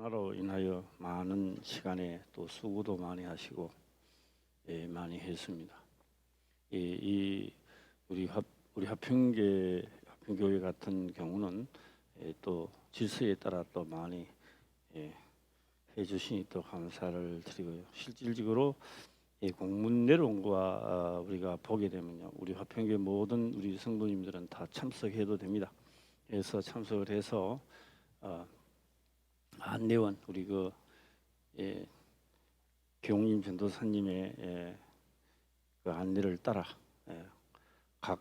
코로나로 인하여 많은 시간에 또 수고도 많이 하시고 많이 했습니다. 이 우리 화평교회 같은 경우는 또 질서에 따라 또 많이 해주시니 또 감사를 드리고요. 실질적으로 공문 내려온 거 우리가 보게 되면요, 우리 화평교회 모든 우리 성도님들은 다 참석해도 됩니다. 그래서 참석을 해서 안내원 우리 경림 전도사님의 그 안내를 따라 각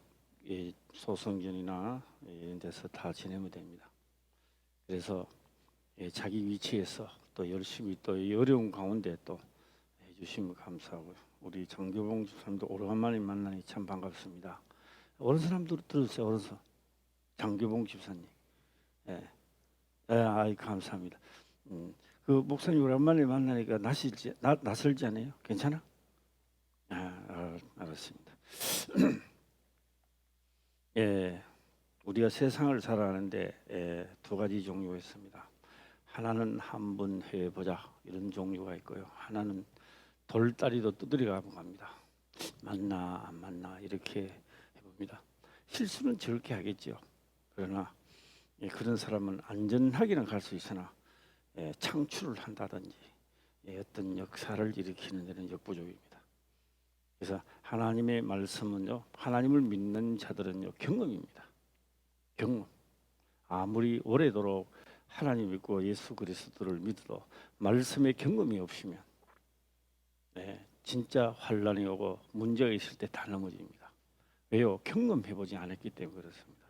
소성전이나 이런 데서 다 지내면 됩니다. 그래서 자기 위치에서 또 열심히 또 이 어려운 가운데 또 해주시면 감사하고요. 우리 장교봉 집사님도 오래간만에 만나니 참 반갑습니다. 어른 사람들 들으세요. 어른서 장교봉 집사님. 아이 감사합니다. 그 목사님 오랜만에 만나니까 낯설지 않아요? 괜찮아? 알았습니다. 우리가 세상을 살아가는데 두 가지 종류가 있습니다. 하나는 한번 해보자 이런 종류가 있고요. 하나는 돌다리도 두드려 갑니다. 맞나 안 맞나 이렇게 해봅니다. 실수는 저렇게 하겠죠. 그러나 그런 사람은 안전하게는 갈 수 있으나 창출을 한다든지 어떤 역사를 일으키는 데는 역부족입니다. 그래서 하나님의 말씀은요, 하나님을 믿는 자들은요, 경험입니다. 경험. 아무리 오래도록 하나님 믿고 예수 그리스도를 믿어도 말씀의 경험이 없으면 진짜 환란이 오고 문제가 있을 때 다 넘어집니다. 왜요? 경험해보지 않았기 때문에 그렇습니다.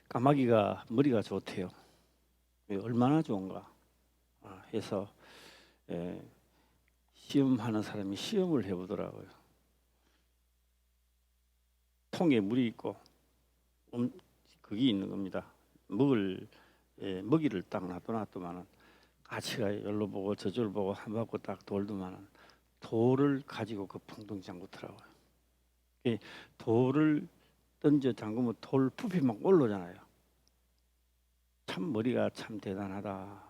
까마귀가 머리가 좋대요. 얼마나 좋은가 해서 시험하는 사람이 시험을 해보더라고요. 통에 물이 있고 거기 있는 겁니다. 먹이를 딱 놔둬놨더만은 가치가 열로 보고 저쪽을 보고 한 바퀴 딱 돌더만은 돌을 가지고 그 풍덩 잠그더라고요. 돌을 던져 잠그면 돌 부피 막 올라오잖아요. 참 머리가 참 대단하다.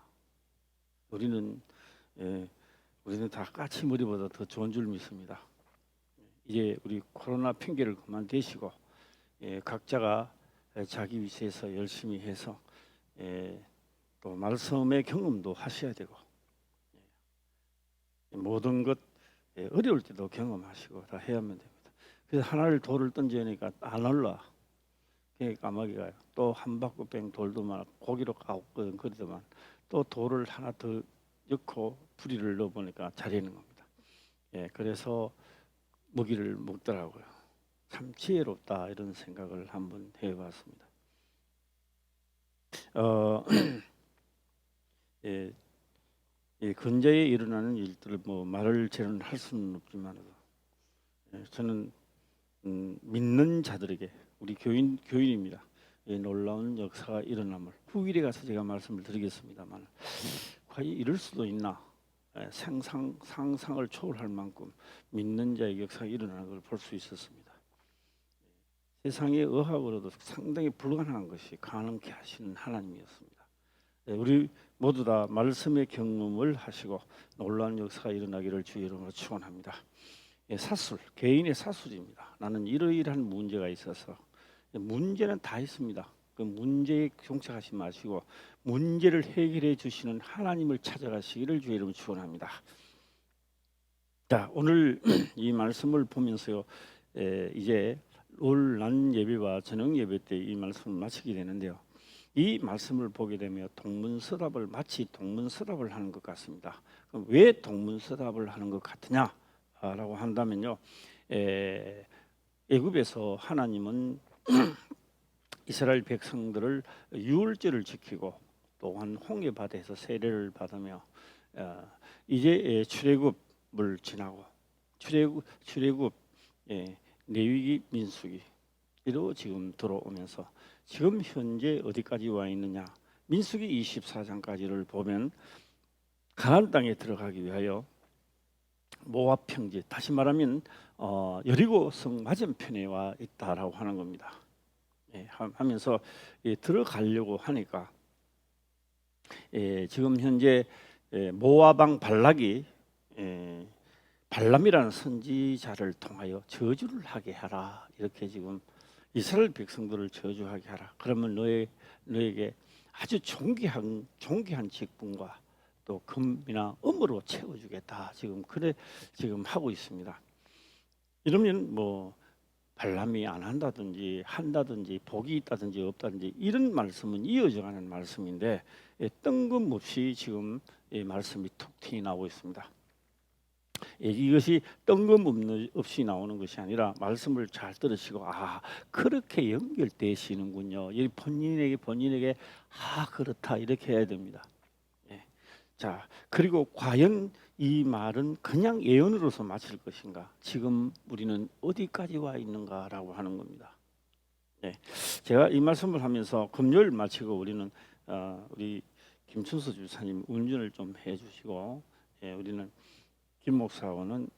우리는 다 까치 머리보다 더 좋은 줄 믿습니다. 이제 우리 코로나 핑계를 그만 대시고 각자가 자기 위치에서 열심히 해서 또 말씀의 경험도 하셔야 되고 모든 것 어려울 때도 경험하시고 다 해야만 됩니다. 그래서 하나를 돌을 던지니까 안 올라. 까마귀가 또 한 바퀴 뺑 돌더만 고기로 까웃거든 그러더만 또 돌을 하나 더 넣고 부리를 넣어보니까 잘리는 겁니다. 그래서 먹이를 먹더라고요. 참 지혜롭다 이런 생각을 한번 해봤습니다. 근자에 일어나는 일들을 말을 저는 할 수는 없지만 저는 믿는 자들에게 우리 교인입니다. 놀라운 역사가 일어남을 후일에 가서 제가 말씀을 드리겠습니다만 과연 이럴 수도 있나? 상상을 초월할 만큼 믿는 자의 역사가 일어나는 걸 볼 수 있었습니다. 세상의 의학으로도 상당히 불가능한 것이 가능케 하시는 하나님이었습니다. 우리 모두 다 말씀의 경험을 하시고 놀라운 역사가 일어나기를 주의 이름으로 축원합니다. 사술, 개인의 사술입니다. 나는 이러이러한 문제가 있어서 문제는 다 있습니다. 그 문제에 종착하지 마시고 문제를 해결해 주시는 하나님을 찾아가시기를 주의 이름으로 축원합니다. 자, 오늘 이 말씀을 보면서요, 이제 올 난 예배와 저녁 예배 때 이 말씀을 마치게 되는데요. 이 말씀을 보게 되면 동문서답을 마치 동문서답을 하는 것 같습니다. 그럼 왜 동문서답을 하는 것 같으냐라고 한다면요, 애굽에서 하나님은 이스라엘 백성들을 유월절을 지키고 또한 홍해바다에서 세례를 받으며 이제 출애굽을 지나고 출애굽 레위기 민수기 이로 지금 들어오면서 지금 현재 어디까지 와 있느냐? 민수기 24장까지를 보면 가나안 땅에 들어가기 위하여 모압 평지, 다시 말하면 여리고 성 맞은편에 와 있다라고 하는 겁니다. 하면서 들어가려고 하니까 지금 현재 모아방 발락이 발람이라는 선지자를 통하여 저주를 하게 하라, 이렇게 지금 이스라엘 백성들을 저주하게 하라. 그러면 너에게 아주 존귀한 직분과 또 금이나 음으로 채워주겠다. 지금 하고 있습니다. 이러면 뭐 발람이 안 한다든지 한다든지 복이 있다든지 없다든지 이런 말씀은 이어져가는 말씀인데 뜬금없이 지금 이 말씀이 툭 튀어 나오고 있습니다. 이것이 뜬금없이 나오는 것이 아니라 말씀을 잘 들으시고 그렇게 연결되시는군요. 이 본인에게 그렇다, 이렇게 해야 됩니다. 자, 그리고 과연 이 말은 그냥 예언으로서 마칠 것인가? 지금 우리는 어디까지 와 있는가라고 하는 겁니다. 제가 이 말씀을 하면서 금요일 마치고 우리는 우리 김춘수 주사님 운전을 좀 해주시고 우리는 김 목사와는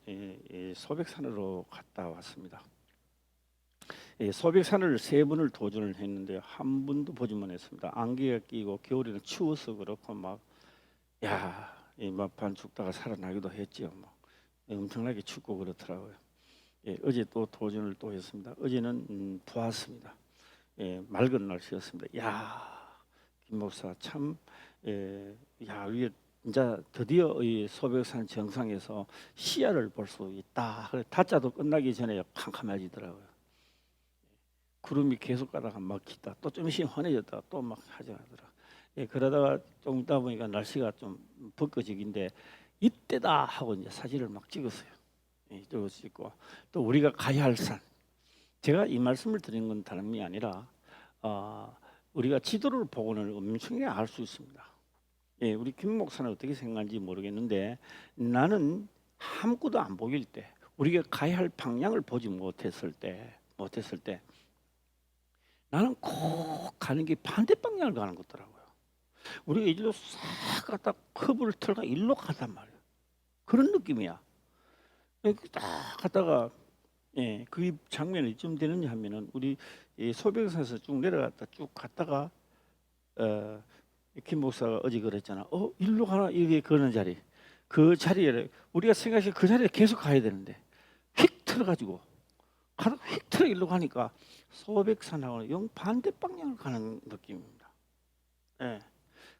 소백산으로 갔다 왔습니다. 소백산을 3번을 도전을 했는데 한 번도 보지 못했습니다. 안개가 끼고 겨울에는 추워서 그렇고 반 죽다가 살아나기도 했죠. 엄청나게 춥고 그렇더라고요. 어제 또 도전을 또 했습니다. 어제는 부었습니다. 맑은 날씨였습니다. 김 목사 참 위에 이제 드디어 이 소백산 정상에서 시야를 볼 수 있다. 다짜도 끝나기 전에 캄캄해지더라고요. 구름이 계속 가다가 막히다, 또 좀 있으면 환해졌다가 또 막 하더라고요. 그러다가 좀 있다 보니까 날씨가 좀 벚거지긴데 이때다 하고 이제 사진을 막 찍었어요. 찍고 또 우리가 가야 할 산, 제가 이 말씀을 드리는 건 다름이 아니라 우리가 지도를 보고는 엄청나게 알 수 있습니다. 우리 김 목사는 어떻게 생각하는지 모르겠는데 나는 아무것도 안 보일 때, 우리가 가야 할 방향을 보지 못했을 때 나는 꼭 가는 게 반대 방향을 가는 거더라고요. 우리가 이리로 싹 갔다 커브를 틀어가 일로 간단 말이에요. 그런 느낌이야. 딱 갔다가 그 장면이 이쯤 되느냐 하면은 우리 소백산에서 쭉 내려갔다 쭉 갔다가 김 목사가 어제 그랬잖아. 일로 가나, 이게 그런 자리. 그 자리에 우리가 생각해 그 자리에 계속 가야 되는데 휙 틀어가지고 가다 휙 틀어 일로 가니까 소백산하고는 영 반대 방향을 가는 느낌입니다.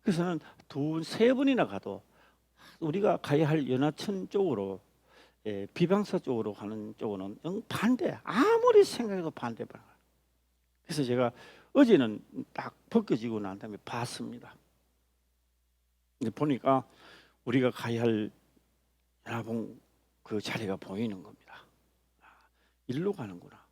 그래서는 2-3번이나 가도 우리가 가야 할 연하천 쪽으로 비방사 쪽으로 가는 쪽은 영 반대, 아무리 생각해도 반대 방향. 그래서 제가 어제는 딱 벗겨지고 난 다음에 봤습니다. 보니까 우리가 가야 할 연화봉 그 자리가 보이는 겁니다. 일로 가는구나.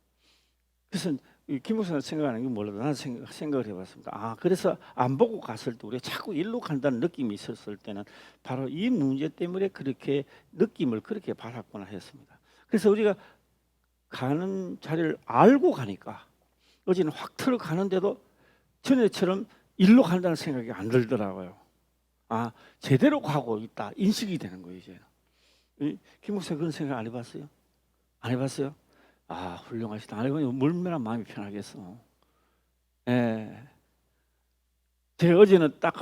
그래서 김 목사님 생각하는 게 몰라도 나는 생각을 해봤습니다. 그래서 안 보고 갔을 때 우리가 자꾸 일로 간다는 느낌이 있었을 때는 바로 이 문제 때문에 그렇게 느낌을 그렇게 받았구나 했습니다. 그래서 우리가 가는 자리를 알고 가니까 어제는 확 틀어 가는데도 전에처럼 일로 간다는 생각이 안 들더라고요. 제대로 가고 있다, 인식이 되는 거예요. 이제 김 목사 그런 생각 안 해봤어요? 안 해봤어요? 훌륭하시다. 안 해보면 얼마나 마음이 편하겠어. 제가 어제는 딱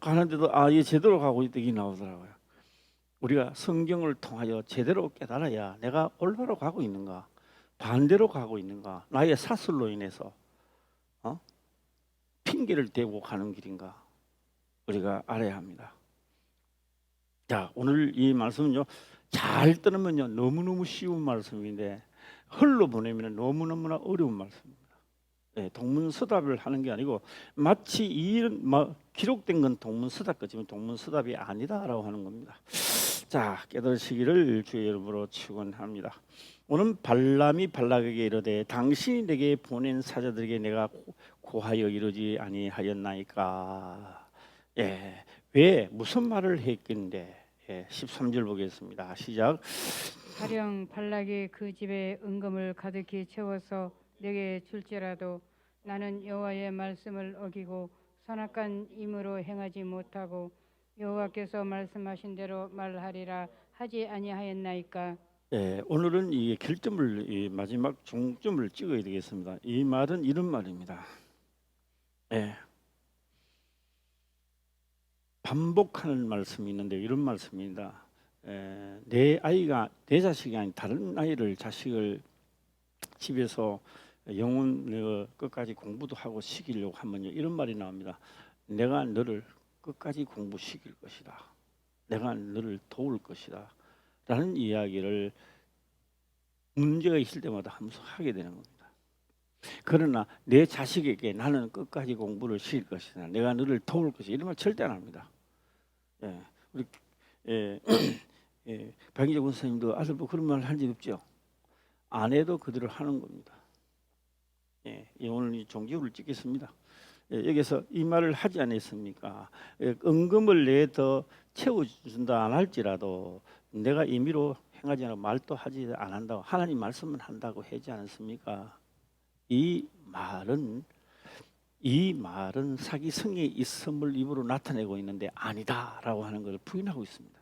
가는데도 얘 제대로 가고 있다, 이 나오더라고요. 우리가 성경을 통하여 제대로 깨달아야 내가 올바로 가고 있는가, 반대로 가고 있는가, 나의 사슬로 인해서 핑계를 대고 가는 길인가 우리가 알아야 합니다. 자, 오늘 이 말씀은요, 잘 들으면요 너무너무 쉬운 말씀인데 흘러 보내면 너무너무나 어려운 말씀입니다. 동문서답을 하는 게 아니고 마치 기록된 건 동문서답 같지만 동문서답이 아니다라고 하는 겁니다. 자, 깨달으시기를 주의 이름으로 축원합니다. 오늘 발람이 발락에게 이르되 당신이 내게 보낸 사자들에게 내가 고하여 이르지 아니하였나이까. 왜 무슨 말을 했겠는데? 13절 보겠습니다. 시작. 가령 발락이 그 집에 은금을 가득히 채워서 내게 줄지라도 나는 여호와의 말씀을 어기고 선악한 임으로 행하지 못하고 여호와께서 말씀하신 대로 말하리라 하지 아니하였나이까. 오늘은 이 결점을, 이 마지막 종점을 찍어야 되겠습니다. 이 말은 이런 말입니다. 반복하는 말씀이 있는데 이런 말씀입니다. 내 아이가 내 자식이 아닌 다른 아이를 자식을 집에서 영혼 끝까지 공부도 하고 시키려고 하면요 이런 말이 나옵니다. 내가 너를 끝까지 공부시킬 것이다. 내가 너를 도울 것이다. 라는 이야기를 문제가 있을 때마다 하면서 하게 되는 겁니다. 그러나 내 자식에게 나는 끝까지 공부를 시킬 것이다. 내가 너를 도울 것이다. 이런 말 절대 안 합니다. 예, 우리 박인재 권사님도 아들 보고 그런 말 한 적 없죠. 안 해도 그대로 하는 겁니다. 오늘 이 종지부를 찍겠습니다. 여기서 이 말을 하지 않았습니까? 은금을 내 더 채워준다 안 할지라도 내가 임의로 행하지 않고 말도 하지 안 한다고 하나님 말씀은 한다고 하지 않았습니까? 이 말은 사기성의 있음을 입으로 나타내고 있는데 아니다라고 하는 것을 부인하고 있습니다.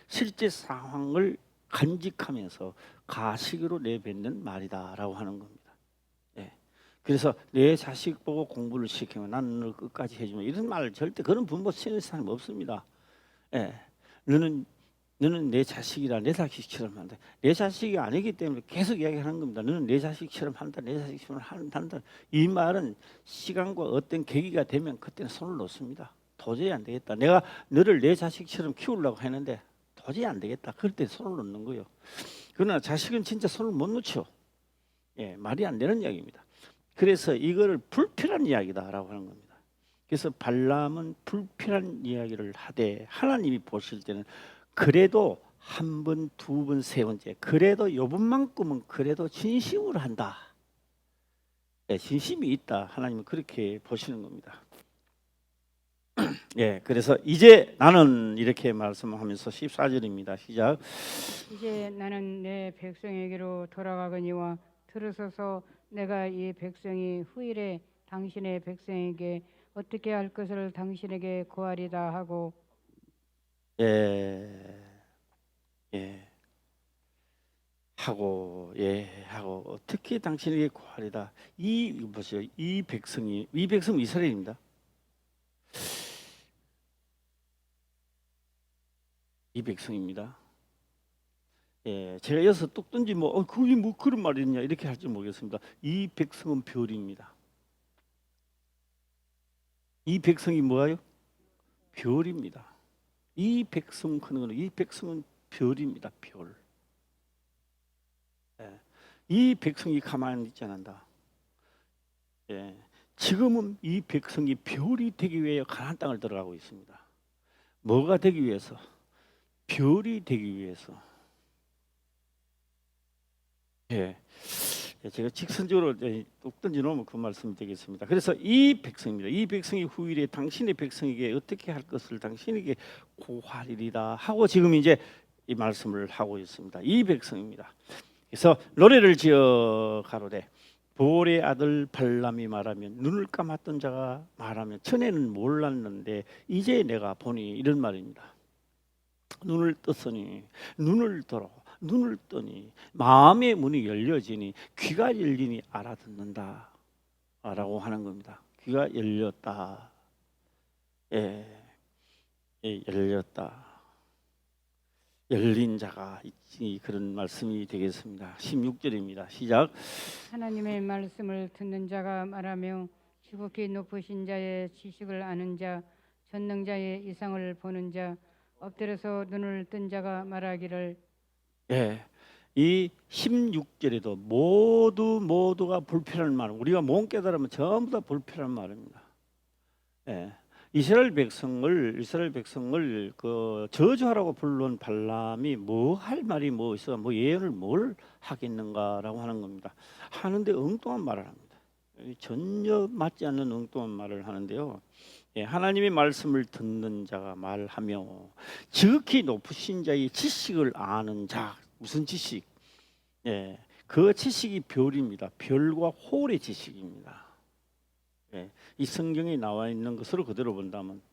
실제 상황을 간직하면서 가식으로 내뱉는 말이다라고 하는 겁니다. 그래서 내 자식 보고 공부를 시키면 나는 너 끝까지 해주면 이런 말 절대 그런 부모 쓰는 사람 없습니다. 너는 내 자식이라 내 자식처럼 한다. 내 자식이 아니기 때문에 계속 이야기하는 겁니다. 너는 내 자식처럼 한다. 내 자식처럼 한다. 이 말은 시간과 어떤 계기가 되면 그때는 손을 놓습니다. 도저히 안 되겠다. 내가 너를 내 자식처럼 키우려고 했는데 도저히 안 되겠다. 그럴 때 손을 놓는 거예요. 그러나 자식은 진짜 손을 못 놓죠. 말이 안 되는 이야기입니다. 그래서 이거를 불필요한 이야기다라고 하는 겁니다. 그래서 발람은 불필요한 이야기를 하되 하나님이 보실 때는 그래도 한 번, 두 번, 세 번째 그래도 요번만큼은 그래도 진심으로 한다. 진심이 있다. 하나님은 그렇게 보시는 겁니다. 그래서 이제 나는 이렇게 말씀하면서 14절입니다. 시작. 이제 나는 내 백성에게로 돌아가거니와 들으소서. 내가 이 백성이 후일에 당신의 백성에게 어떻게 할 것을 당신에게 고하리다 하고 하고 어떻게 당신에게 고하리다. 이 보세요. 이 백성 이스라엘입니다. 이 백성입니다. 제가 여기서 뚝 던지 그게 뭐 그런 말이냐 이렇게 할지 모르겠습니다. 이 백성은 별입니다. 이 백성이 뭐예요? 별입니다. 이 백성 이 백성은 별입니다. 별. 이 백성이 가만히 있지 않는다. 지금은 이 백성이 별이 되기 위해 가나안 땅을 들어가고 있습니다. 뭐가 되기 위해서? 별이 되기 위해서. 제가 직선적으로 뚝 던져 놓으면 그 말씀이 되겠습니다. 그래서 이 백성입니다. 이 백성이 후일에 당신의 백성에게 어떻게 할 것을 당신에게 고하리리다 하고 지금 이제 이 말씀을 하고 있습니다. 이 백성입니다. 그래서 노래를 지어 가로되 보올의 아들 발람이 말하면 눈을 감았던 자가 말하면 전에는 몰랐는데 이제 내가 보니 이런 말입니다. 눈을 떴으니 눈을 들어 눈을 뜨니 마음의 문이 열려지니 귀가 열리니 알아듣는다 라고 하는 겁니다. 귀가 열렸다. 열렸다. 열린 자가 있지 그런 말씀이 되겠습니다. 16절입니다. 시작. 하나님의 말씀을 듣는 자가 말하며 지극히 높으신 자의 지식을 아는 자 전능자의 이상을 보는 자 엎드려서 눈을 뜬 자가 말하기를 이 16절에도 모두가 불필요한 말. 우리가 몸 깨달으면 전부 다 불필요한 말입니다. 이스라엘 백성을 그 저주하라고 부른 발람이 뭐 할 말이 뭐 있어? 뭐 예언을 뭘 하겠는가라고 하는 겁니다. 하는데 엉뚱한 말을 합니다. 전혀 맞지 않는 엉뚱한 말을 하는데요. 하나님의 말씀을 듣는 자가 말하며 지극히 높으신 자의 지식을 아는 자. 무슨 지식? 그 지식이 별입니다. 별과 홀의 지식입니다. 이 성경에 나와 있는 것으로 그대로 본다면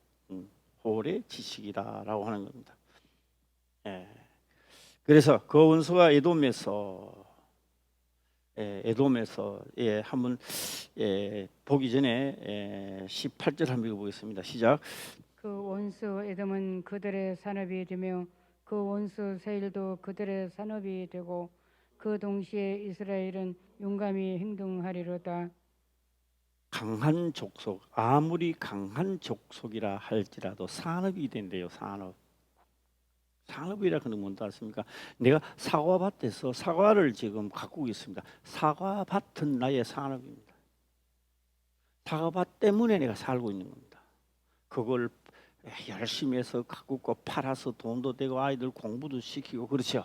홀의 지식이다라고 하는 겁니다. 그래서 그 원수가 에돔에서 한번 보기 전에 18절 한번 읽어보겠습니다. 시작. 그 원수 에돔은 그들의 산업이 되며 그 원수 세일도 그들의 산업이 되고 그 동시에 이스라엘은 용감히 행동하리로다. 강한 족속, 아무리 강한 족속이라 할지라도 산업이 된대요. 산업. 산업이라 그는 뭔지 아십니까? 내가 사과밭에서 사과를 지금 가꾸고 있습니다. 사과밭은 나의 산업입니다. 사과밭 때문에 내가 살고 있는 겁니다. 그걸 열심히 해서 가꾸고 팔아서 돈도 되고 아이들 공부도 시키고 그렇죠.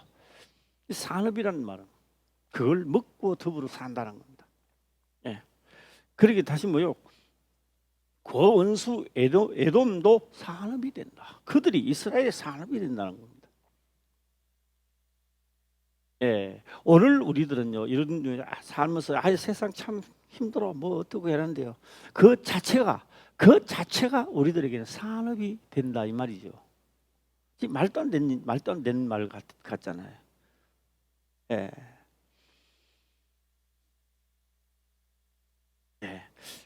산업이라는 말은 그걸 먹고 더불어 산다는 겁니다. 예. 그러게 다시 뭐요? 그 원수 에돔도 산업이 된다. 그들이 이스라엘의 산업이 된다는 겁니다. 예, 오늘 우리들은요 이런 살면서 아 세상 참 힘들어 뭐 어떻고 이러는데요. 그 자체가 우리들에게는 산업이 된다 이 말이죠. 말도 안 되는 말 같잖아요. 예. 예.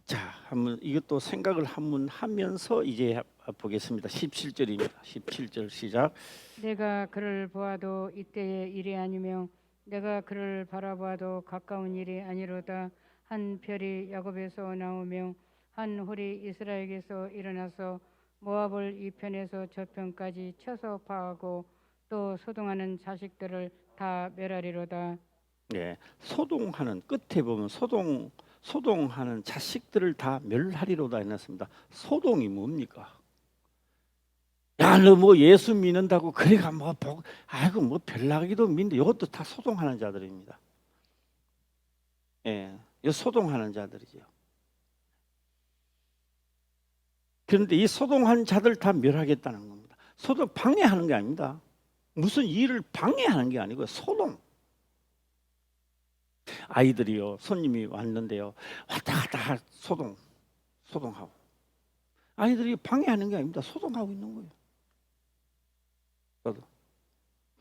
자, 한번 이것도 생각을 한번 하면서 이제 보겠습니다. 17절입니다. 17절 시작. 내가 그를 보아도 이때의 일이 아니며 내가 그를 바라보아도 가까운 일이 아니로다. 한 별이 야곱에서 나오며 한 홀이 이스라엘에서 일어나서 모압을 이 편에서 저 편까지 쳐서 파하고 또 소동하는 자식들을 다 멸하리로다. 네, 소동하는 끝에 보면 소동하는 자식들을 다 멸하리로다 해놨습니다. 소동이 뭡니까? 야, 너 뭐 예수 믿는다고 그래가 아이고 뭐 별나기도 믿는데 이것도 다 소동하는 자들입니다. 예, 이 소동하는 자들이죠. 그런데 이 소동한 자들 다 멸하겠다는 겁니다. 소동 방해하는 게 아닙니다. 무슨 일을 방해하는 게 아니고 소동. 아이들이요 손님이 왔는데요 왔다 갔다 소동하고 아이들이 방해하는 게 아닙니다. 소동하고 있는 거예요.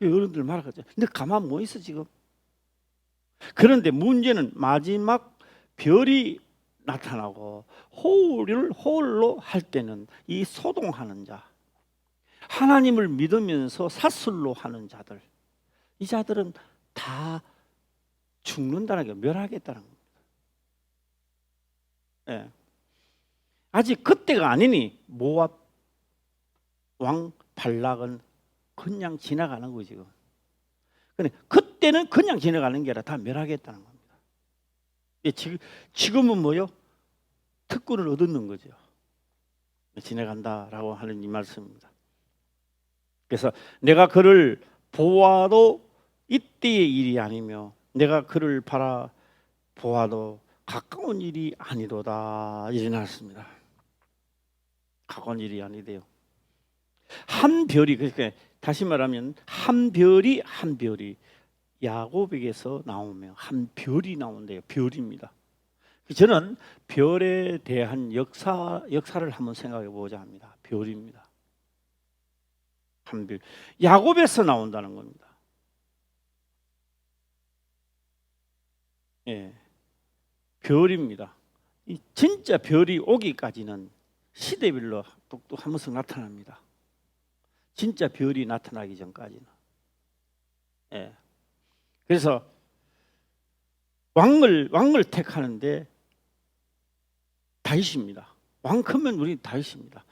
어른들 말하겠죠. 근데 가만 뭐 있어 지금. 그런데 문제는 마지막 별이 나타나고 호울로 할 때는 이 소동하는 자, 하나님을 믿으면서 사슬로 하는 자들, 이 자들은 다 죽는다는 게 멸하겠다는 겁니다. 예. 아직 그때가 아니니 모압 왕 발락은 그냥 지나가는 거죠 지금. 근데 그때는 그냥 지나가는 게 아니라 다 멸하겠다는 겁니다. 예, 지금은 뭐요? 특권을 얻는 거죠. 지나간다라고 하는 이 말씀입니다. 그래서 내가 그를 보아도 이때의 일이 아니며 내가 그를 바라보아도 가까운 일이 아니로다 일어났습니다. 가까운 일이 아니대요. 한 별이 그러니까 다시 말하면 한 별이 야곱에게서 나오며 한 별이 나온대요. 별입니다. 저는 별에 대한 역사를 한번 생각해 보자 합니다. 별입니다. 한 별. 야곱에서 나온다는 겁니다. 예, 별입니다. 이 진짜 별이 오기까지는 시대별로 뚝뚝 한 번씩 나타납니다. 진짜 별이 나타나기 전까지는. 예. 그래서 왕을 택하는데 다윗입니다. 왕 크면 우리 다윗입니다.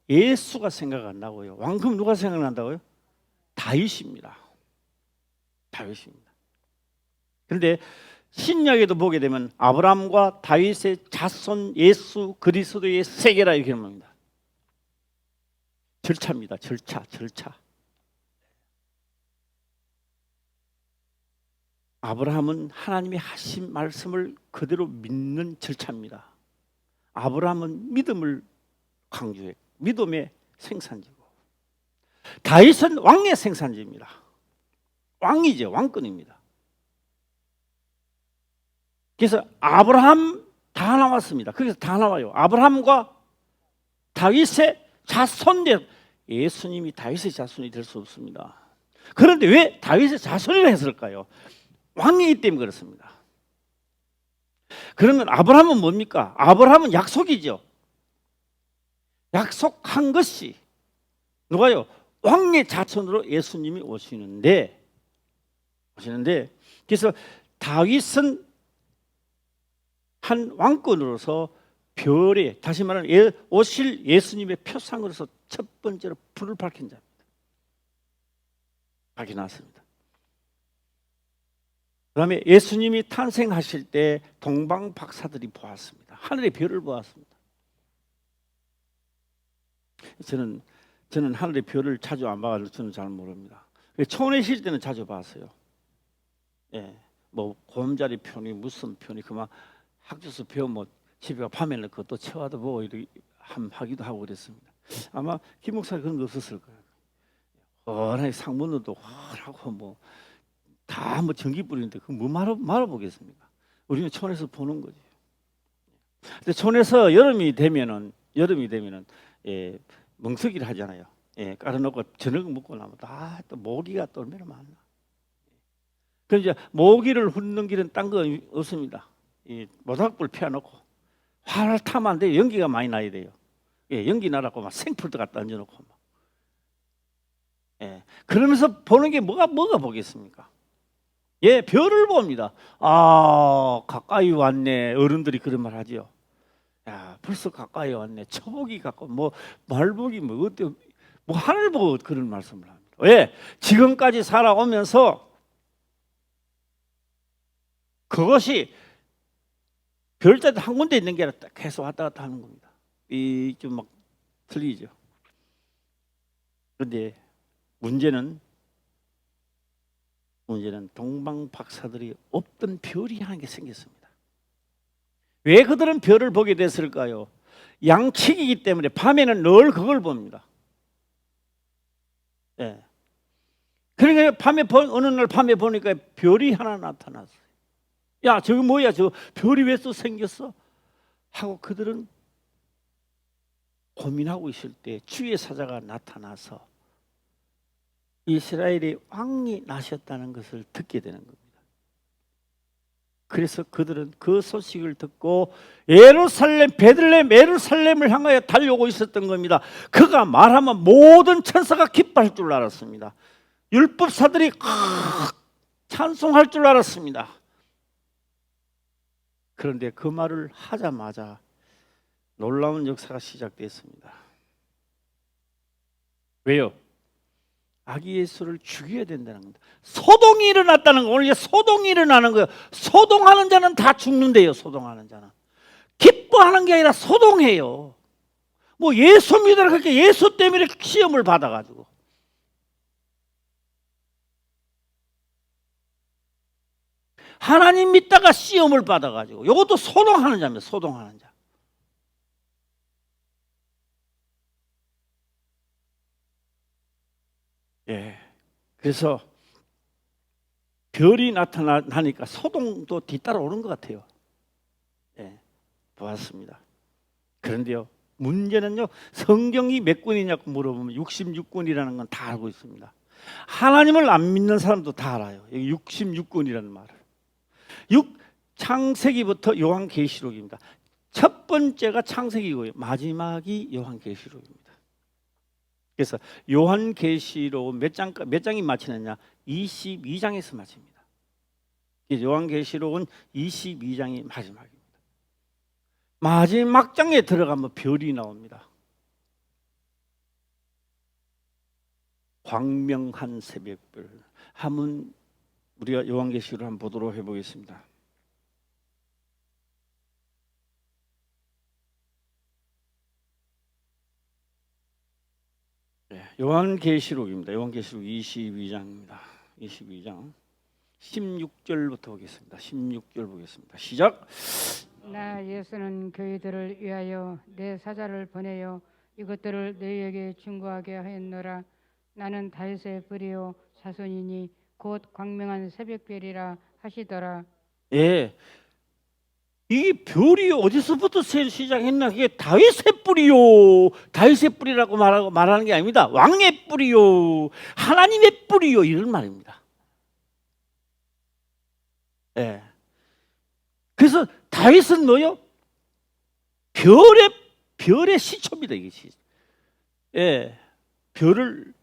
예수가 생각 안 나고요. 왕 크면 누가 생각난다고요? 다윗입니다. 다윗입니다. 그런데 신약에도 보게 되면 아브라함과 다윗의 자손 예수 그리스도의 세계라 이렇게 말합니다. 절차입니다. 절차. 아브라함은 하나님이 하신 말씀을 그대로 믿는 절차입니다. 아브라함은 믿음을 강조해 믿음의 생산지고 다윗은 왕의 생산지입니다. 왕이죠. 왕권입니다. 그래서 아브라함 다 나왔습니다. 그래서 다 나와요. 아브라함과 다윗의 자손들 예수님이 다윗의 자손이 될 수 없습니다. 그런데 왜 다윗의 자손이라 했을까요? 왕이기 때문에 그렇습니다. 그러면 아브라함은 뭡니까? 아브라함은 약속이죠. 약속한 것이 누가요? 왕의 자손으로 예수님이 오시는데 그래서 다윗은 한 왕권으로서 별에, 다시 말하면 오실 예수님의 표상으로서 첫 번째로 불을 밝힌 자입니다. 밝혀놨습니다. 그 다음에 예수님이 탄생하실 때 동방 박사들이 보았습니다. 하늘의 별을 보았습니다. 저는 하늘의 별을 자주 안 봐가지고 저는 잘 모릅니다. 초원에 있을 때는 자주 봤어요. 예, 뭐 곰자리 편이 무슨 편이 그만 학교에서 배우면 집에 밤에는 그것도 채워도 보고 이렇게 하기도 하고 그랬습니다. 아마 김 목사 그런 거 없었을 거예요. 워낙에 상문으로도 화하고 뭐 다 뭐 전기 뿌리는데 그 뭐 말아보겠습니까? 우리는 촌에서 보는 거지. 근데 촌에서 여름이 되면은 예, 멍석이를 하잖아요. 예, 깔아놓고 저녁 먹고 나면 또 모기가 또 얼마나 많나. 그래서 이제 모기를 훑는 길은 딴 거 없습니다. 이 모닥불 피워놓고 활 타면 안 돼요. 연기가 많이 나야 돼요. 예, 연기 나라고 막 생풀도 갖다 얹어놓고 막. 예, 그러면서 보는 게 뭐가 보겠습니까? 예, 별을 봅니다. 아, 가까이 왔네. 어른들이 그런 말 하지요. 야, 벌써 가까이 왔네. 초복이 가까워. 뭐 말복이 뭐 어때? 뭐 하늘 보고 그런 말씀을 합니다. 왜? 지금까지 살아오면서 그것이 별자리 한 군데 있는 게 아니라 계속 왔다 갔다 하는 겁니다. 이 좀 막 틀리죠. 그런데 문제는 동방 박사들이 없던 별이 하나 게 생겼습니다. 왜 그들은 별을 보게 됐을까요? 양측이기 때문에 밤에는 늘 그걸 봅니다. 예. 그러니까 어느 날 밤에 보니까 별이 하나 나타났어요. 야, 저거 뭐야? 저 별이 왜 또 생겼어? 하고 그들은 고민하고 있을 때 주의 사자가 나타나서 이스라엘의 왕이 나셨다는 것을 듣게 되는 겁니다. 그래서 그들은 그 소식을 듣고 베들레헴 예루살렘을 향하여 달려오고 있었던 겁니다. 그가 말하면 모든 천사가 기뻐할 줄 알았습니다. 율법사들이 찬송할 줄 알았습니다. 그런데 그 말을 하자마자 놀라운 역사가 시작됐습니다. 왜요? 아기 예수를 죽여야 된다는 겁니다. 소동이 일어났다는 거. 오늘 이제 소동이 일어나는 거예요. 소동하는 자는 다 죽는데요. 소동하는 자는 기뻐하는 게 아니라 소동해요. 뭐 예수 믿으라 그렇게 예수 때문에 시험을 받아가지고 하나님 믿다가 시험을 받아가지고 이것도 소동하는 자입니다. 소동하는 자. 예. 그래서 별이 나타나니까 소동도 뒤따라오는 것 같아요. 예. 보았습니다. 그런데요, 문제는요, 성경이 몇 권이냐고 물어보면 66권이라는 건 다 알고 있습니다. 하나님을 안 믿는 사람도 다 알아요. 66권이라는 말을. 창세기부터 요한계시록입니다. 첫 번째가 창세기고요, 마지막이 요한계시록입니다. 그래서 요한계시록 몇 장이 마치느냐? 22장에서 마칩니다. 요한계시록은 22장이 마지막입니다. 마지막 장에 들어가면 별이 나옵니다. 광명한 새벽별. 한번 우리가 요한계시록을 한번 보도록 해보겠습니다. 요한계시록입니다. 요한계시록 22장입니다. 22장 16절부터 보겠습니다. 16절 보겠습니다. 시작. 나 예수는 교회들을 위하여 내 사자를 보내어 이것들을 너희에게 증거하게 하였노라. 나는 다윗의 뿌리요 자손이니 곧 광명한 새벽별이라 하시더라. 예, 이 별이 어디서부터 시작했나? 그게 다윗의 뿌리요, 다윗의 뿌리라고 말하는 게 아닙니다. 왕의 뿌리요, 하나님의 뿌리요, 이런 말입니다. 예. 그래서 다윗은 뭐요? 별의 시초입니다. 이게 예. 별을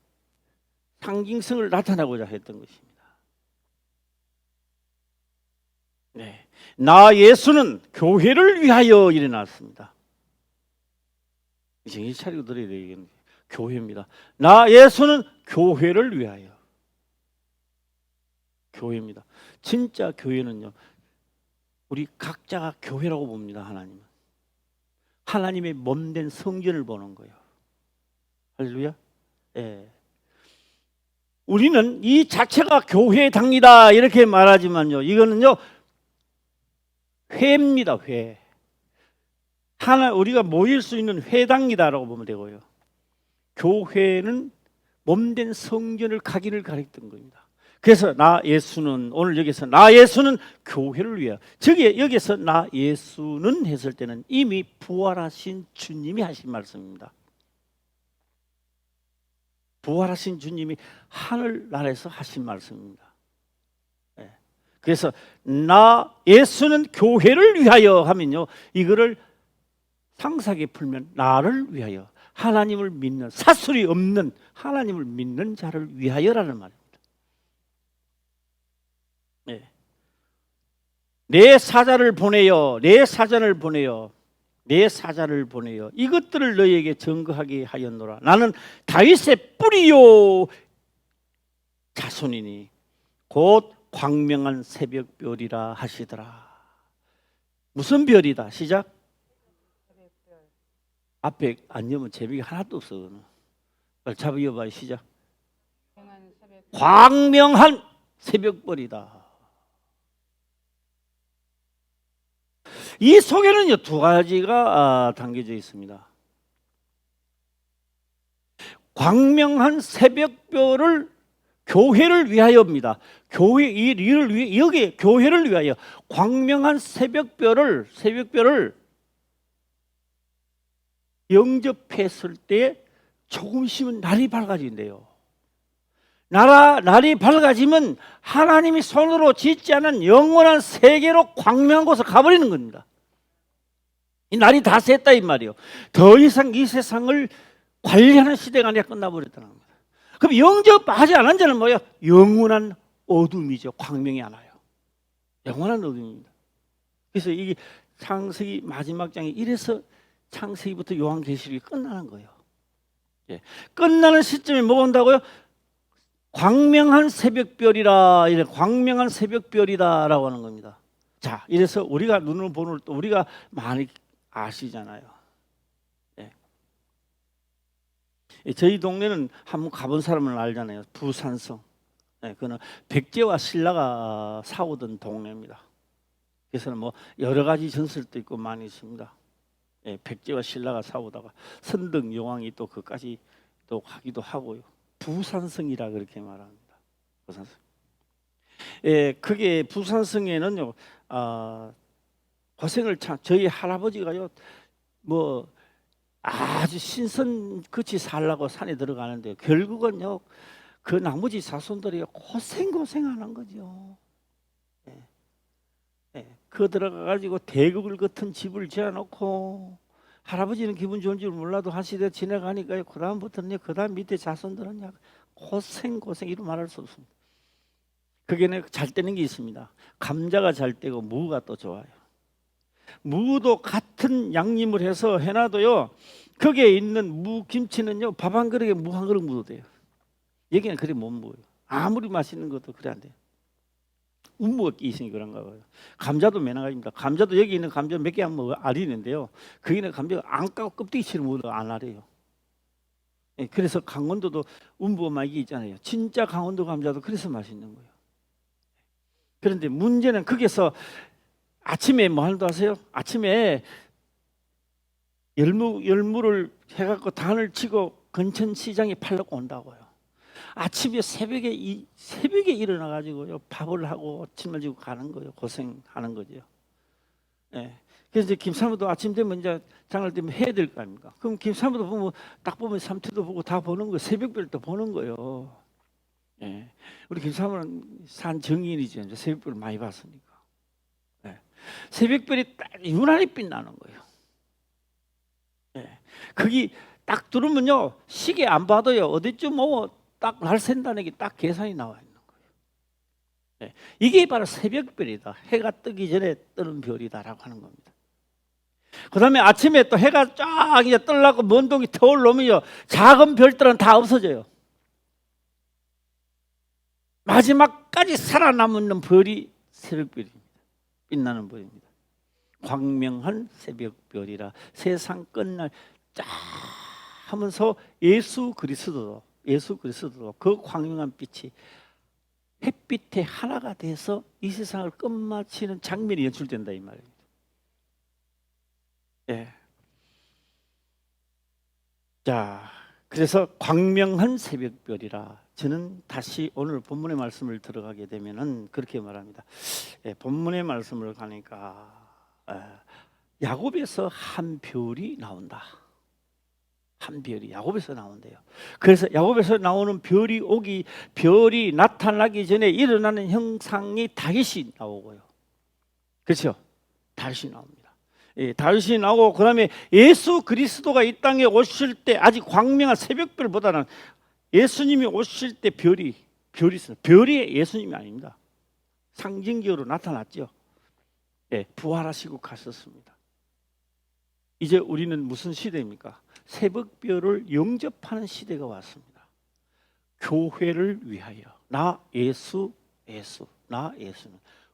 상징성을 나타내고자 했던 것입니다. 네. 나 예수는 교회를 위하여 일어났습니다. 정신 차리고 들어야 되겠는데, 교회입니다. 나 예수는 교회를 위하여. 교회입니다. 진짜 교회는요, 우리 각자가 교회라고 봅니다. 하나님은 하나님의 몸된 성전을 보는 거예요. 할렐루야. 예. 우리는 이 자체가 교회의 당이다 이렇게 말하지만요, 이거는요 회입니다. 회. 하나 우리가 모일 수 있는 회당이다라고 보면 되고요. 교회는 몸된 성전을 가기를 가리켰던 겁니다. 그래서 나 예수는, 오늘 여기서 나 예수는 교회를 위하여, 저기 여기서 나 예수는 했을 때는 이미 부활하신 주님이 하신 말씀입니다. 부활하신 주님이 하늘나라에서 하신 말씀입니다. 네. 그래서 나 예수는 교회를 위하여 하면요, 이거를 상세하게 풀면 나를 위하여, 하나님을 믿는, 사술이 없는 하나님을 믿는 자를 위하여라는 말입니다. 네. 내 사자를 보내요, 내 사자를 보내요, 내 사자를 보내요. 이것들을 너희에게 증거하게 하였노라. 나는 다윗의 뿌리요 자손이니 곧 광명한 새벽별이라 하시더라. 무슨 별이다? 시작. 앞에 안 여면 재미가 하나도 없어. 빨리 잡아 이어봐요. 시작. 광명한 새벽별이다. 이 속에는요 두 가지가 담겨져 있습니다. 광명한 새벽별을 교회를 위하여입니다. 교회 이를 위해, 여기 교회를 위하여 광명한 새벽별을 영접했을 때 조금 있으면 날이 밝아진대요. 날이 밝아지면 하나님이 손으로 짓지 않은 영원한 세계로 광명한 곳을 가버리는 겁니다. 이 날이 다 샜다 이 말이에요. 더 이상 이 세상을 관리하는 시대가 아니라 끝나버렸다는 겁니다. 그럼 영접하지 않은 자는 뭐예요? 영원한 어둠이죠. 광명이 안 와요. 영원한 어둠입니다. 그래서 이게 창세기 마지막 장이 이래서 창세기부터 요한계시록이 끝나는 거예요. 예. 끝나는 시점에 뭐 온다고요? 광명한 새벽별이라, 이래 광명한 새벽별이다라고 하는 겁니다. 자, 이래서 우리가 눈으로 보는 또 우리가 많이 아시잖아요. 예. 저희 동네는 한번 가본 사람은 알잖아요. 부산성. 예, 그는 백제와 신라가 싸우던 동네입니다. 그래서 뭐 여러 가지 전설도 있고 많이 있습니다. 예, 백제와 신라가 싸우다가 선덕 여왕이 또 그까지 또 하기도 하고요. 부산성이라 그렇게 말합니다. 부산성. 예, 그게 부산성에는요, 고생을 저희 할아버지가요, 뭐 아주 신선 끝이 살라고 산에 들어가는데 결국은요, 그 나머지 자손들이 고생하는 거죠. 예. 예, 그 들어가가지고 대국을 같은 집을 지어놓고 할아버지는 기분 좋은 줄 몰라도 한 시대 지나가니까요. 그 다음부터는 그 다음 밑에 자손들은 고생 이루 말할 수 없습니다. 그게 잘 되는 게 있습니다. 감자가 잘 되고 무가 또 좋아요. 무도 같은 양념을 해서 해놔도요, 거기에 있는 무 김치는요, 밥 한 그릇에 무 한 그릇 묻어도 돼요. 여기는 그래 못 먹어요. 아무리 맛있는 것도 그래 안 돼요. 운무가 있으니 그런가 봐요. 감자도 매너가입니다. 감자도 여기 있는 감자 몇 개 한번 알이 있는데요, 거기는 감자가 안 까고 껍데기처럼 먹어도 안 알아요. 예, 그래서 강원도도 운무가 맛이 있잖아요. 진짜 강원도 감자도 그래서 맛있는 거예요. 그런데 문제는 거기서 아침에 뭐 하는 거 아세요? 아침에 열무를 해갖고 단을 치고 근천시장에 팔려고 온다고요. 아침에 새벽에 일어나가지고요, 밥을 하고 침을 지고 가는 거예요. 고생하는 거죠. 예. 그래서 이제 김사무도 아침 되면 이제 장을 되면 해야 될 거 아닙니까? 그럼 김사무도 보면 딱 보면 삼태도 보고 다 보는 거예요. 새벽별도 보는 거예요. 예. 우리 김사무는 산 정인이죠. 이제 새벽별을 많이 봤으니까. 예. 새벽별이 딱 유난히 빛나는 거예요. 예. 거기 딱 들으면요 시계 안 봐도요 어디쯤 딱 날 샌다는 게 딱 계산이 나와 있는 거예요. 네. 이게 바로 새벽별이다. 해가 뜨기 전에 뜨는 별이다라고 하는 겁니다. 그 다음에 아침에 또 해가 쫙 이제 뜨려고 먼 동이 더 올라오면요 작은 별들은 다 없어져요. 마지막까지 살아남는 별이 새벽별입니다. 빛나는 별입니다. 광명한 새벽별이라 세상 끝날 쫙 하면서 예수 그리스도도 그 광명한 빛이 햇빛의 하나가 돼서 이 세상을 끝마치는 장면이 연출된다 이 말입니다. 예. 자, 그래서 광명한 새벽별이라 저는 다시 오늘 본문의 말씀을 들어가게 되면은 그렇게 말합니다. 예, 본문의 말씀을 가니까 야곱에서 한 별이 나온다. 한 별이 야곱에서 나온대요. 그래서 야곱에서 나오는 별이 나타나기 전에 일어나는 형상이 다윗이 나오고요. 그렇죠? 다윗이 나옵니다. 예, 다윗이 나오고 그다음에 예수 그리스도가 이 땅에 오실 때 아직 광명한 새벽별보다는 예수님이 오실 때 별이 있어요. 별이 예수님이 아닙니다. 상징적으로 나타났죠. 예, 부활하시고 가셨습니다. 이제 우리는 무슨 시대입니까? 새벽별을 영접하는 시대가 왔습니다. 교회를 위하여 나 예수는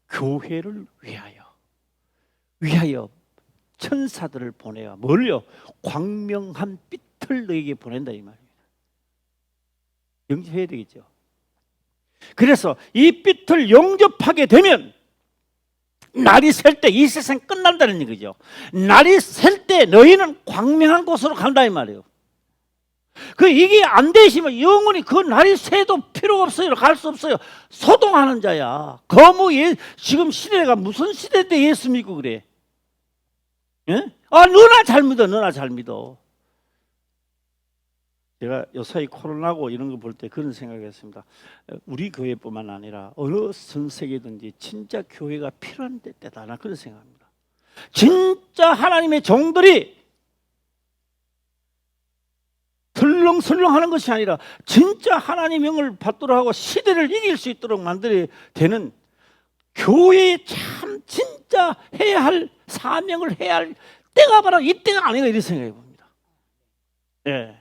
교회를 위하여 천사들을 보내야 뭘요? 광명한 빛을 너에게 보낸다 이 말입니다. 영접해야 되겠죠. 그래서 이 빛을 영접하게 되면 날이 셀 때 이 세상 끝난다는 거죠. 날이 셀 때 너희는 광명한 곳으로 간다 이 말이에요. 이게 안 되시면 영원히 그 날이 새도 필요 없어요. 갈 수 없어요. 소동하는 자야. 지금 시대가 무슨 시대인데 예수 믿고 그래? 예? 너나 잘 믿어. 제가 요사이 코로나고 이런 거 볼 때 그런 생각했습니다. 우리 교회뿐만 아니라 어느 전 세계든지 진짜 교회가 필요한 때다. 나 그런 생각합니다. 진짜 하나님의 종들이 설렁설렁하는 것이 아니라 진짜 하나님의 영을 받도록 하고 시대를 이길 수 있도록 만들어야 되는 교회에 참 진짜 해야 할 사명을 해야 할 때가 바로 이때가 아닌가 이런 생각해 봅니다. 예.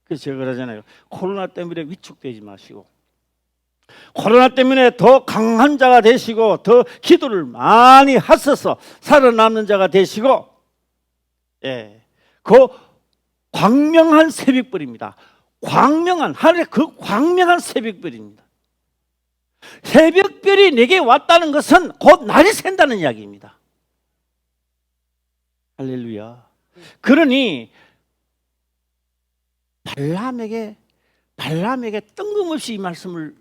그래서 제가 그러잖아요. 코로나 때문에 위축되지 마시고 코로나 때문에 더 강한 자가 되시고 더 기도를 많이 하셔서 살아남는 자가 되시고 예, 그 광명한 새벽별입니다. 하늘의 그 광명한 새벽별입니다. 새벽별이 내게 왔다는 것은 곧 날이 샌다는 이야기입니다. 할렐루야. 그러니 발람에게 뜬금없이 이 말씀을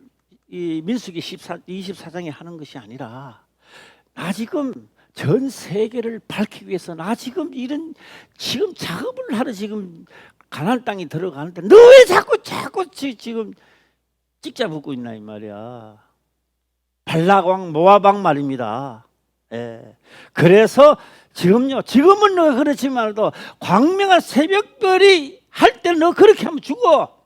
이 민수기 24장에 하는 것이 아니라 나 지금 전 세계를 밝히기 위해서 나 지금 작업을 하러 지금 가나안 땅에 들어가는데 너 왜 자꾸 지금 찍자 붙고 있나 이 말이야. 발락왕 모압왕 말입니다. 예. 그래서 지금은 너 그렇지만도 광명한 새벽별이 할 때는 너 그렇게 하면 죽어.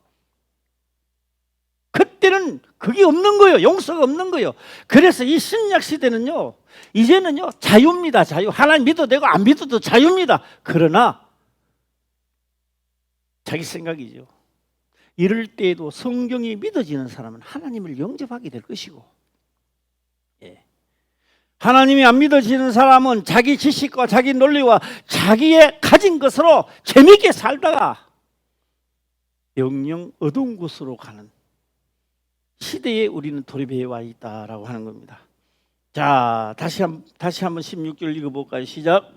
그때는 그게 없는 거예요. 용서가 없는 거예요. 그래서 이 신약 시대는요, 이제는요 자유입니다. 자유. 하나님 믿어도 되고 안 믿어도 자유입니다. 그러나 자기 생각이죠. 이럴 때에도 성경이 믿어지는 사람은 하나님을 영접하게 될 것이고, 예. 하나님이 안 믿어지는 사람은 자기 지식과 자기 논리와 자기의 가진 것으로 재미있게 살다가 영영 어두운 곳으로 가는 시대에 우리는 돌입해 와 있다라고 하는 겁니다. 자, 다시 한번 16절 읽어볼까요? 시작.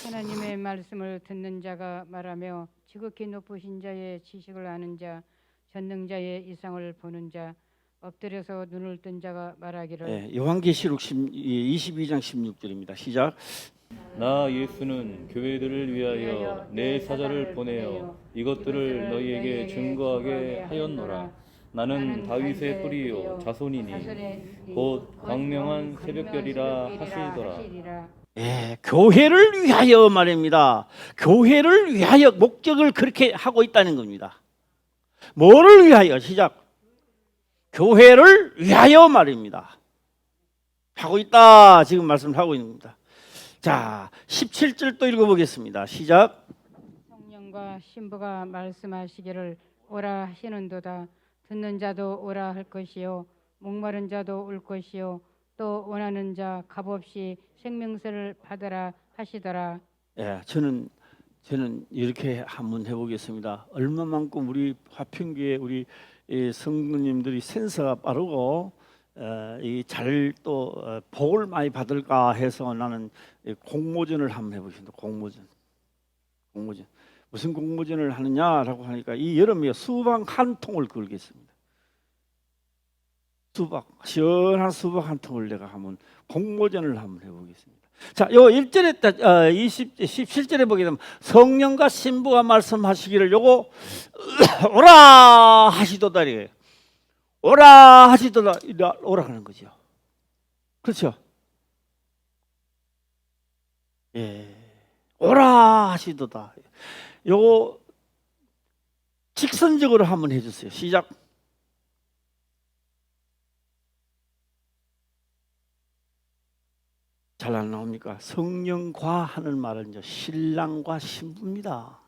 하나님의 말씀을 듣는 자가 말하며 지극히 높으신 자의 지식을 아는 자, 전능자의 이상을 보는 자, 엎드려서 눈을 뜬 자가 말하기를. 네, 요한계시록 22장 16절입니다. 시작. 나 예수는 교회들을 위하여 내 사자를 보내어 이것들을 너희에게 증거하게 하였노라. 나는 다윗의 뿌리요 자손이니 곧 광명한 새벽별이라 하시더라. 예, 교회를 위하여 말입니다. 교회를 위하여 목적을 그렇게 하고 있다는 겁니다. 뭐를 위하여? 시작. 교회를 위하여 말입니다. 하고 있다. 지금 말씀하고 있는 겁니다. 자, 17절 또 읽어보겠습니다. 시작. 성령과 신부가 말씀하시기를 오라 하시는도다. 듣는 자도 오라 할 것이요 목마른 자도 올 것이요 또 원하는 자 값없이 생명수를 받으라 하시더라. 예, 저는 이렇게 한번 해보겠습니다. 얼마만큼 우리 화평교회 우리 성도님들이 센서가 빠르고 잘 또 복을 많이 받을까 해서 나는 공모전을 한번 해보겠습니다. 공모전. 무슨 공모전을 하느냐라고 하니까 이 여름에 수박 한 통을 걸겠습니다. 시원한 수박 한 통을 내가 한번 공모전을 한번 해보겠습니다. 자, 요 1절에 17절에 보게 되면 성령과 신부가 말씀하시기를 요거 오라 하시도다 이래요. 오라 하시도다 오라 하는 거죠. 그렇죠? 예. 오라 하시도다. 요거 직선적으로 한번 해주세요. 시작. 잘 안 나옵니까? 성령과 하는 말은 이제 신랑과 신부입니다.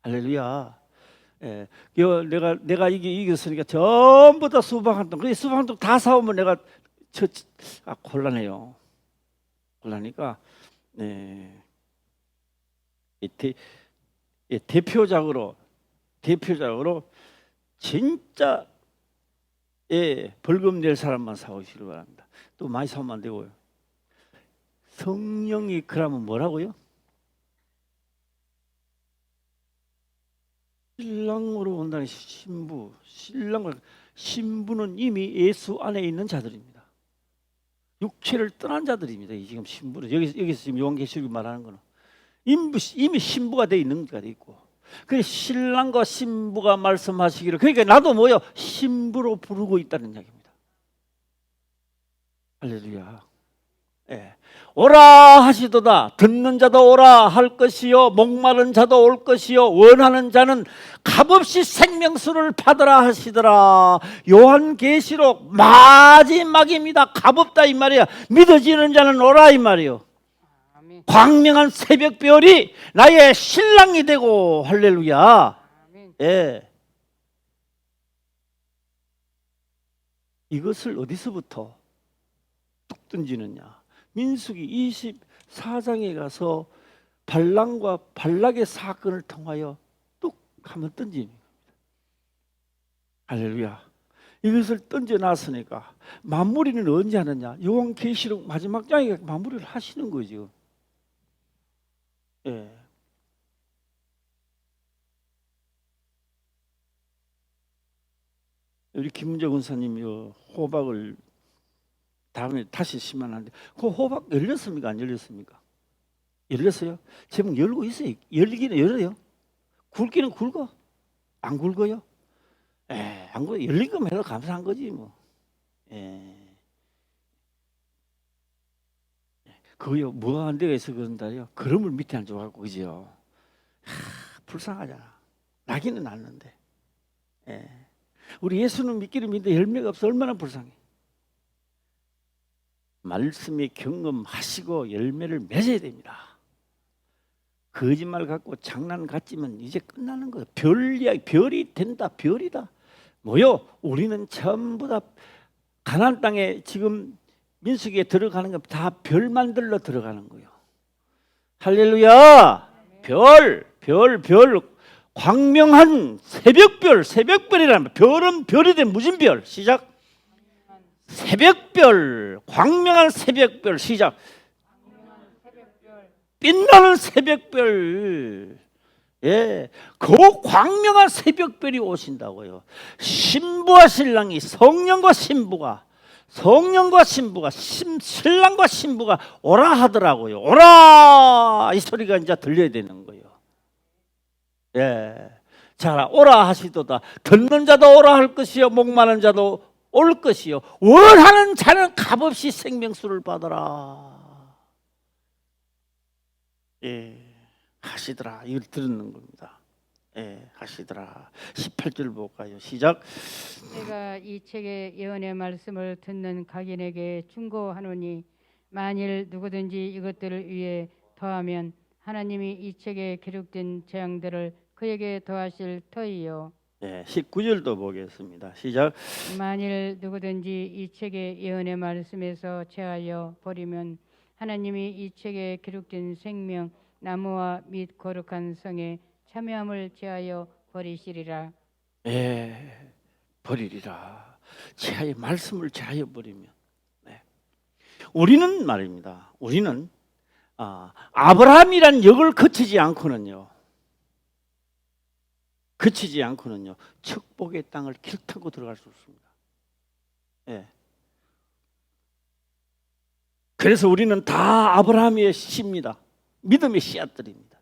할렐루야. 예, 내가 이게 이겼으니까 전부 다 수박 한 통. 그 수박 한 통 다 사오면 내가 곤란해요. 곤란하니까 대표적으로 진짜 벌금 낼 사람만 사오시길 바랍니다. 또 많이 사오면 안 되고요. 성령이 그러면 뭐라고요? 신랑으로 온다는 신부. 신부는 이미 예수 안에 있는 자들입니다. 육체를 떠난 자들입니다. 지금 신부는 여기서 지금 요한계시록이 말하는 거는 이미 신부가 돼 있는 자가 돼 있고. 그 신랑과 신부가 말씀하시기를 그러니까 나도 뭐요? 신부로 부르고 있다는 이야기입니다. 할렐루야. 예. 오라 하시도다. 듣는 자도 오라 할 것이요 목마른 자도 올 것이요 원하는 자는 값없이 생명수를 받으라 하시더라. 요한계시록 마지막입니다. 값없다 이 말이야. 믿어지는 자는 오라 이 말이요. 아멘. 광명한 새벽별이 나의 신랑이 되고 할렐루야. 아멘. 예. 이것을 어디서부터 뚝 던지느냐? 민수기 24장에 가서 발람과 발락의 사건을 통하여 뚝 하면 던지는 겁니다. 할렐루야. 이것을 던져놨으니까 마무리는 언제 하느냐? 요한계시록 마지막 장에 마무리를 하시는 거죠. 예. 우리 김은정 원사님이 호박을 다음에 다시 심어놨는데 그 호박 열렸습니까? 안 열렸습니까? 열렸어요? 제목 열고 있어요. 열리기는 열어요. 굵기는 굵어. 안 굵어요? 안 굵어. 열린 거면 해도 감사한 거지 뭐. 그거요. 뭐가 안 되어 있어 그런다요. 그름을 밑에 안 줘갖고 그죠? 불쌍하잖아. 나기는 않는데. 우리 예수는 믿기를 믿는데 열매가 없어 얼마나 불쌍해. 말씀에 경험하시고 열매를 맺어야 됩니다. 거짓말 갖고 장난 같지만 이제 끝나는 거예요. 별이 된다. 별이다. 뭐요? 우리는 전부 다 가나안 땅에 지금 민수기에 들어가는 거 다 별 만들러 들어가는 거예요. 할렐루야. 별 광명한 새벽별이라는 별은 별이 된 무진별. 시작. 새벽별, 광명한 새벽별. 시작. 빛나는 새벽별. 예, 그 광명한 새벽별이 오신다고요. 신부와 신랑이 성령과 신랑과 신부가 오라 하더라고요. 오라 이 소리가 이제 들려야 되는 거예요. 예, 자 오라 하시도다. 듣는 자도 오라 할 것이요 목마른 자도 올 것이요 원하는 자는 값없이 생명수를 받아라. 하시더라 이걸 들었는 겁니다. 하시더라. 18절 볼까요? 시작. 내가 이 책의 예언의 말씀을 듣는 각인에게 충고하노니 만일 누구든지 이것들을 위해 더하면 하나님이 이 책에 기록된 재앙들을 그에게 더하실 터이요. 19절도 보겠습니다. 시작. 만일 누구든지 이 책의 예언의 말씀에서 제하여 버리면 하나님이 이 책에 기록된 생명 나무와 및 거룩한 성에 참여함을 제하여 버리시리라. 버리리라. 제하여 말씀을 제하여 버리면. 우리는 말입니다. 우리는 아브라함이란 역을 거치지 않고는요. 축복의 땅을 길타고 들어갈 수 없습니다. 그래서 우리는 다 아브라함의 씨입니다. 믿음의 씨앗들입니다.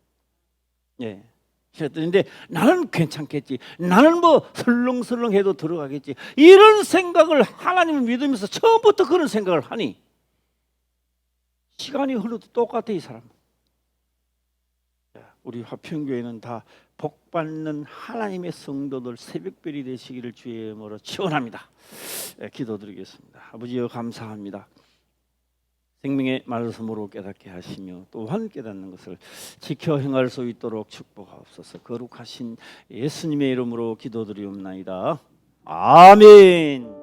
씨앗들인데 나는 괜찮겠지. 나는 뭐 설렁설렁해도 들어가겠지. 이런 생각을 하나님을 믿으면서 처음부터 그런 생각을 하니 시간이 흘러도 똑같아 이 사람. 우리 화평교회는 다 복받는 하나님의 성도들 새벽별이 되시기를 주의 이름으로 축원합니다. 기도드리겠습니다. 아버지여 감사합니다. 생명의 말씀으로 깨닫게 하시며 또한 깨닫는 것을 지켜 행할 수 있도록 축복하옵소서. 거룩하신 예수님의 이름으로 기도드리옵나이다. 아멘.